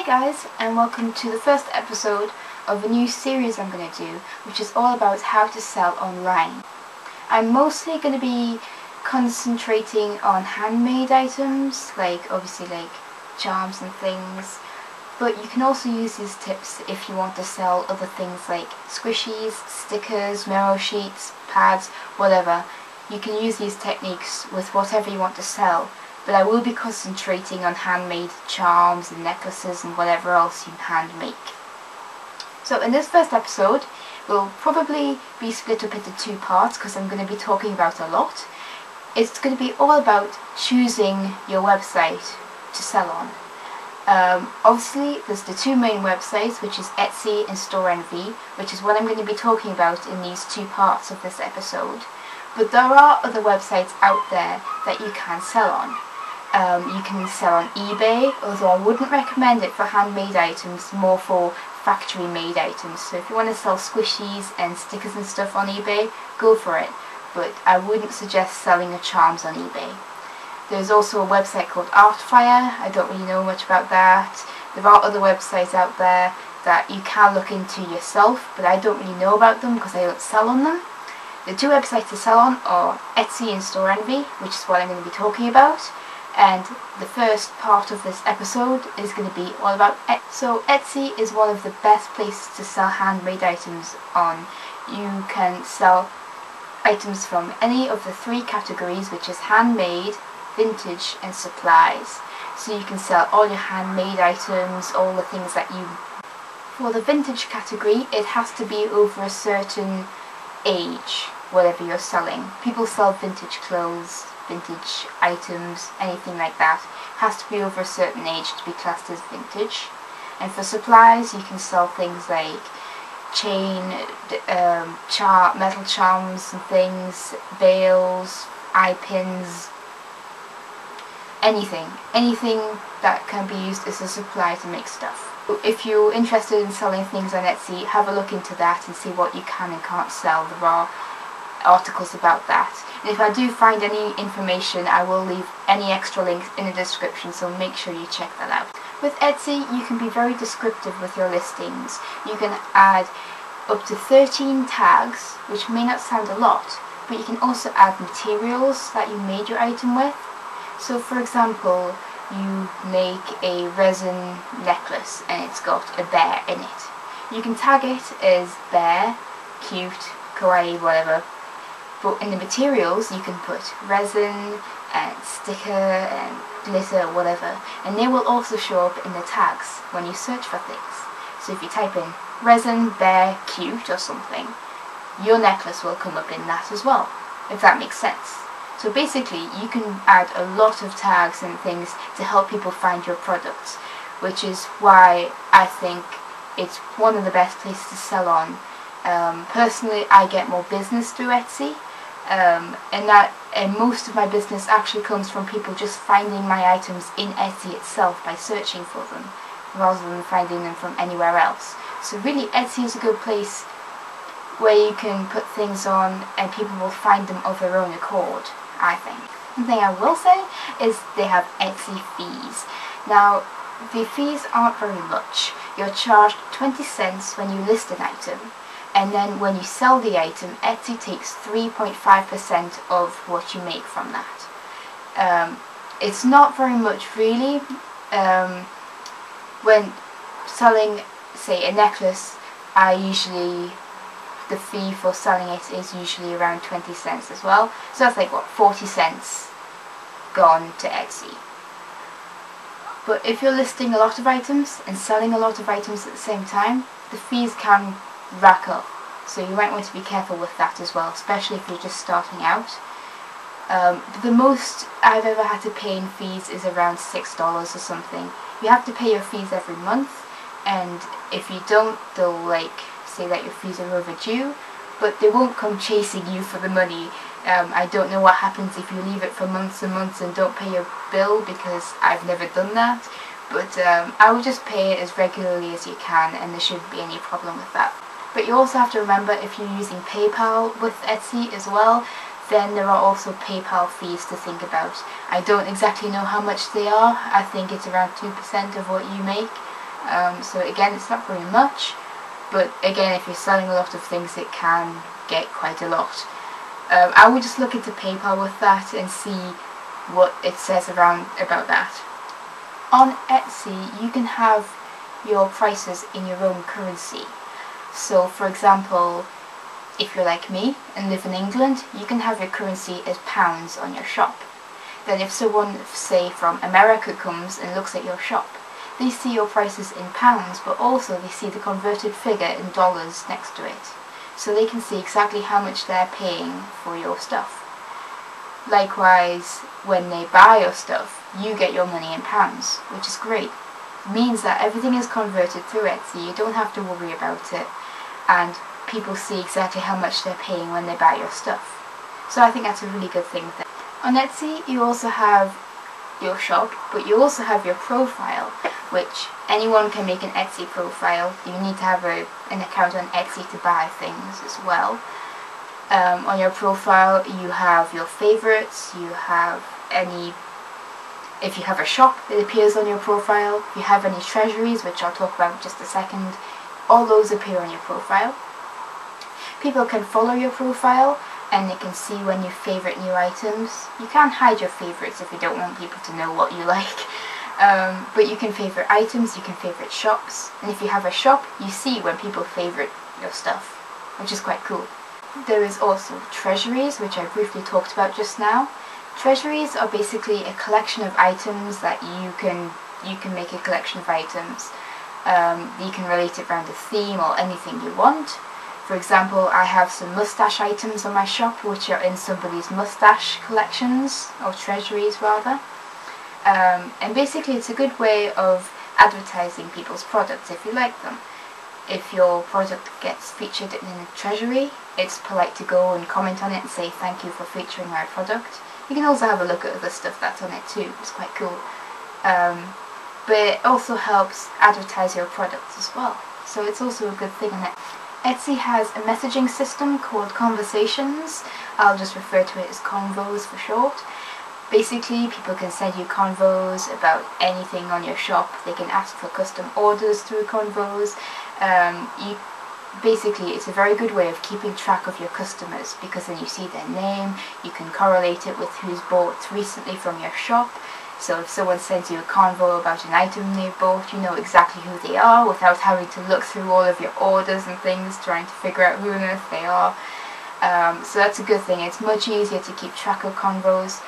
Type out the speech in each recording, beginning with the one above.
Hey guys, and welcome to the first episode of a new series I'm going to do, which is all about how to sell online. I'm mostly going to be concentrating on handmade items, obviously charms and things, but you can also use these tips if you want to sell other things like squishies, stickers, memo sheets, pads, whatever. You can use these techniques with whatever you want to sell. But I will be concentrating on handmade charms and necklaces and whatever else you hand make. So in this first episode, we'll probably be split up into two parts because I'm going to be talking about a lot. It's going to be all about choosing your website to sell on. Obviously, there's the two main websites, which is Etsy and Store-Envy, which is what I'm going to be talking about in these two parts of this episode. But there are other websites out there that you can sell on. You can sell on eBay, although I wouldn't recommend it for handmade items, more for factory made items. So if you want to sell squishies and stickers and stuff on eBay, go for it. But I wouldn't suggest selling your charms on eBay. There's also a website called Artfire. I don't really know much about that. There are other websites out there that you can look into yourself, but I don't really know about them because I don't sell on them. The two websites to sell on are Etsy and Store-Envy, which is what I'm going to be talking about. And the first part of this episode is going to be all about Etsy. So Etsy is one of the best places to sell handmade items on. You can sell items from any of the three categories, which is handmade, vintage and supplies. So you can sell all your handmade items, all the things that you... For the vintage category, it has to be over a certain age, whatever you're selling. People sell vintage clothes, vintage items, anything like that. Has to be over a certain age to be classed as vintage. And for supplies, you can sell things like chain, metal charms and things, veils, eye pins, anything that can be used as a supply to make stuff. If you're interested in selling things on Etsy, have a look into that and see what you can and can't sell. There are articles about that. And if I do find any information, I will leave any extra links in the description, so make sure you check that out. With Etsy, you can be very descriptive with your listings. You can add up to 13 tags, which may not sound a lot, but you can also add materials that you made your item with. So for example, you make a resin necklace and it's got a bear in it. You can tag it as bear, cute, kawaii, whatever. But in the materials, you can put resin and sticker and glitter, whatever, and they will also show up in the tags when you search for things. So if you type in resin, bear, cute or something, your necklace will come up in that as well, if that makes sense. So basically, you can add a lot of tags and things to help people find your products, which is why I think it's one of the best places to sell on. Personally, I get more business through Etsy. And most of my business actually comes from people just finding my items in Etsy itself by searching for them, rather than finding them from anywhere else. So really, Etsy is a good place where you can put things on and people will find them of their own accord, I think. One thing I will say is they have Etsy fees. Now, the fees aren't very much. You're charged 20 cents when you list an item. And then when you sell the item, Etsy takes 3.5% of what you make from that. It's not very much really. When selling, say, a necklace, the fee for selling it is usually around 20 cents as well. So that's like, what, 40 cents gone to Etsy. But if you're listing a lot of items and selling a lot of items at the same time, the fees can rack up, so you might want to be careful with that as well, especially if you're just starting out. The most I've ever had to pay in fees is around $6 or something. You have to pay your fees every month, and if you don't, they'll say that your fees are overdue, but they won't come chasing you for the money. I don't know what happens if you leave it for months and months and don't pay your bill, because I've never done that. But I would just pay it as regularly as you can, and there shouldn't be any problem with that. But you also have to remember, if you're using PayPal with Etsy as well, then there are also PayPal fees to think about. I don't exactly know how much they are. I think it's around 2% of what you make. So again, it's not very much, but again, if you're selling a lot of things, it can get quite a lot. I would just look into PayPal with that and see what it says around about that. On Etsy, you can have your prices in your own currency. So for example, if you're like me and live in England, you can have your currency as pounds on your shop. Then if someone, say from America, comes and looks at your shop, they see your prices in pounds, but also they see the converted figure in dollars next to it. So they can see exactly how much they're paying for your stuff. Likewise, when they buy your stuff, you get your money in pounds, which is great. It means that everything is converted through Etsy, you don't have to worry about it, and people see exactly how much they're paying when they buy your stuff. So I think that's a really good thing. On Etsy, you also have your shop, but you also have your profile, which anyone can make an Etsy profile. You need to have an account on Etsy to buy things as well. On your profile, you have your favorites, you have if you have a shop, it appears on your profile. If you have any treasuries, which I'll talk about in just a second, all those appear on your profile. People can follow your profile and they can see when you favourite new items. You can't hide your favourites if you don't want people to know what you like. But you can favourite items, you can favourite shops, and if you have a shop, you see when people favourite your stuff, which is quite cool. There is also treasuries, which I briefly talked about just now. Treasuries are basically a collection of items that you can make a collection of items. You can relate it around a theme or anything you want. For example, I have some mustache items on my shop which are in somebody's mustache collections, or treasuries rather. And basically it's a good way of advertising people's products if you like them. If your product gets featured in a treasury, it's polite to go and comment on it and say thank you for featuring my product. You can also have a look at other stuff that's on it too, it's quite cool. But it also helps advertise your products as well, so it's also a good thing on it. Etsy has a messaging system called Conversations. I'll just refer to it as Convos for short. Basically, people can send you convos about anything on your shop. They can ask for custom orders through convos. Basically, it's a very good way of keeping track of your customers, because then you see their name, you can correlate it with who's bought recently from your shop. So if someone sends you a convo about an item they bought, you know exactly who they are without having to look through all of your orders and things, trying to figure out who on earth they are. So that's a good thing. It's much easier to keep track of convos.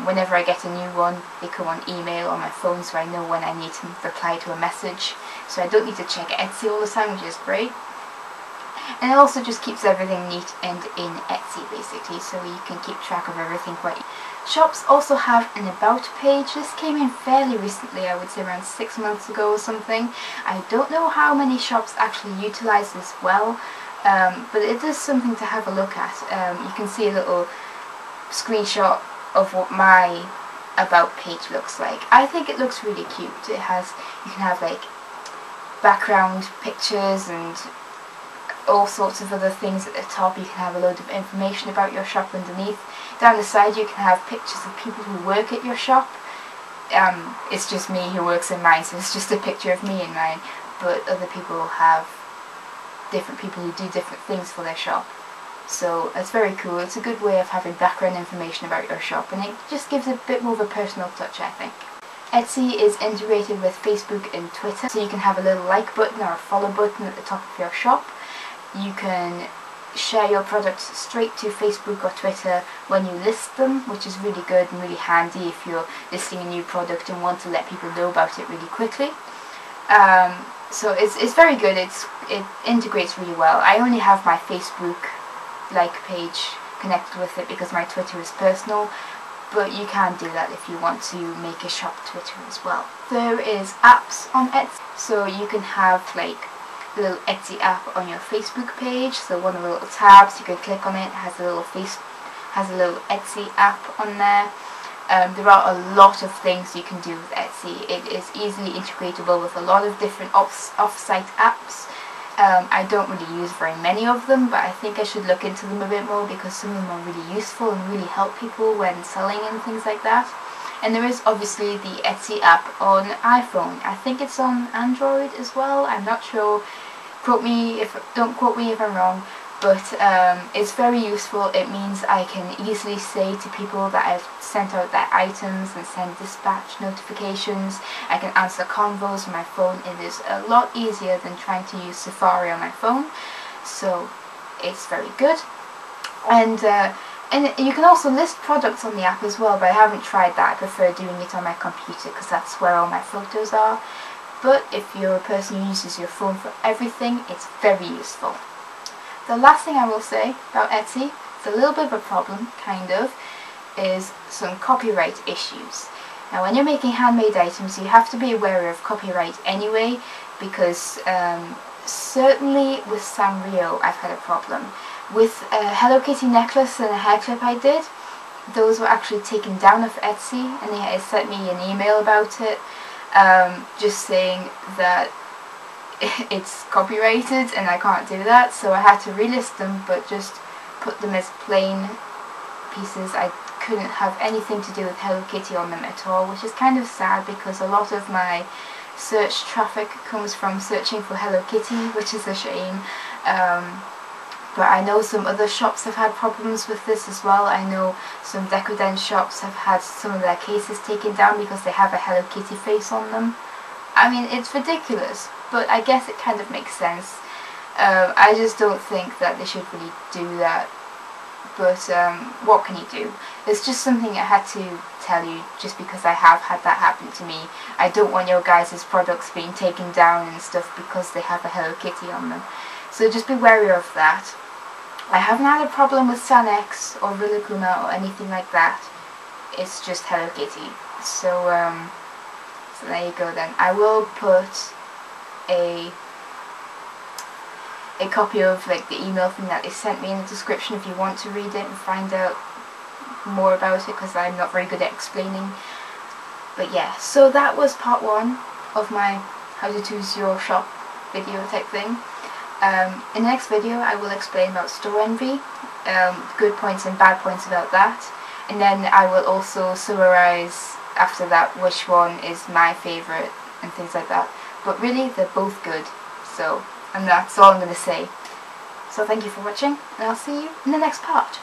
Whenever I get a new one, they come on email or my phone, so I know when I need to reply to a message. So I don't need to check Etsy all the time, which is great. And it also just keeps everything neat and in Etsy basically, so you can keep track of everything quite. Shops also have an about page. This came in fairly recently, I would say around 6 months ago or something. I don't know how many shops actually utilise this well, but it is something to have a look at. You can see a little screenshot of what my about page looks like. I think it looks really cute. You can have like background pictures and all sorts of other things at the top. You can have a load of information about your shop underneath. Down the side you can have pictures of people who work at your shop. It's just me who works in mine, so it's just a picture of me in mine, but other people have different people who do different things for their shop. So it's very cool. It's a good way of having background information about your shop, and it just gives a bit more of a personal touch, I think. Etsy is integrated with Facebook and Twitter, so you can have a little like button or a follow button at the top of your shop. You can share your products straight to Facebook or Twitter when you list them, which is really good and really handy if you're listing a new product and want to let people know about it really quickly. So it's very good. It integrates really well. I only have my Facebook like page connected with it because my Twitter is personal, but you can do that if you want to make a shop Twitter as well. There is apps on Etsy, so you can have like a little Etsy app on your Facebook page. So one of the little tabs, you can click on it, has a little Etsy app on there. There are a lot of things you can do with Etsy. It is easily integratable with a lot of different off-site apps. I don't really use very many of them, but I think I should look into them a bit more because some of them are really useful and really help people when selling and things like that. And there is obviously the Etsy app on iPhone. I think it's on Android as well. I'm not sure. Don't quote me if I'm wrong. But it's very useful. It means I can easily say to people that I've sent out their items and send dispatch notifications. I can answer convos on my phone. It is a lot easier than trying to use Safari on my phone. So it's very good. And you can also list products on the app as well, but I haven't tried that. I prefer doing it on my computer because that's where all my photos are. But if you're a person who uses your phone for everything, it's very useful. The last thing I will say about Etsy, it's a little bit of a problem, kind of, is some copyright issues. Now when you're making handmade items, you have to be aware of copyright anyway, because certainly with Sanrio I've had a problem. With a Hello Kitty necklace and a hair clip I did, those were actually taken down off Etsy, and they sent me an email about it, just saying that it's copyrighted and I can't do that, so I had to relist them but just put them as plain pieces. I couldn't have anything to do with Hello Kitty on them at all, which is kind of sad because a lot of my search traffic comes from searching for Hello Kitty, which is a shame. But I know some other shops have had problems with this as well. I know some Decadent shops have had some of their cases taken down because they have a Hello Kitty face on them. I mean, it's ridiculous, but I guess it kind of makes sense. I just don't think that they should really do that. But what can you do? It's just something I had to tell you just because I have had that happen to me. I don't want your guys' products being taken down and stuff because they have a Hello Kitty on them. So just be wary of that. I haven't had a problem with Frainyxo or Rillabooma or anything like that. It's just Hello Kitty. So there you go then. I will put a copy of like the email thing that they sent me in the description if you want to read it and find out more about it, because I'm not very good at explaining. But yeah, so that was part 1 of my how to choose your shop video type thing. In the next video I will explain about store envy, good points and bad points about that, and then I will also summarize after that which one is my favourite and things like that. But really they're both good, so, and that's all I'm going to say. So thank you for watching, and I'll see you in the next part.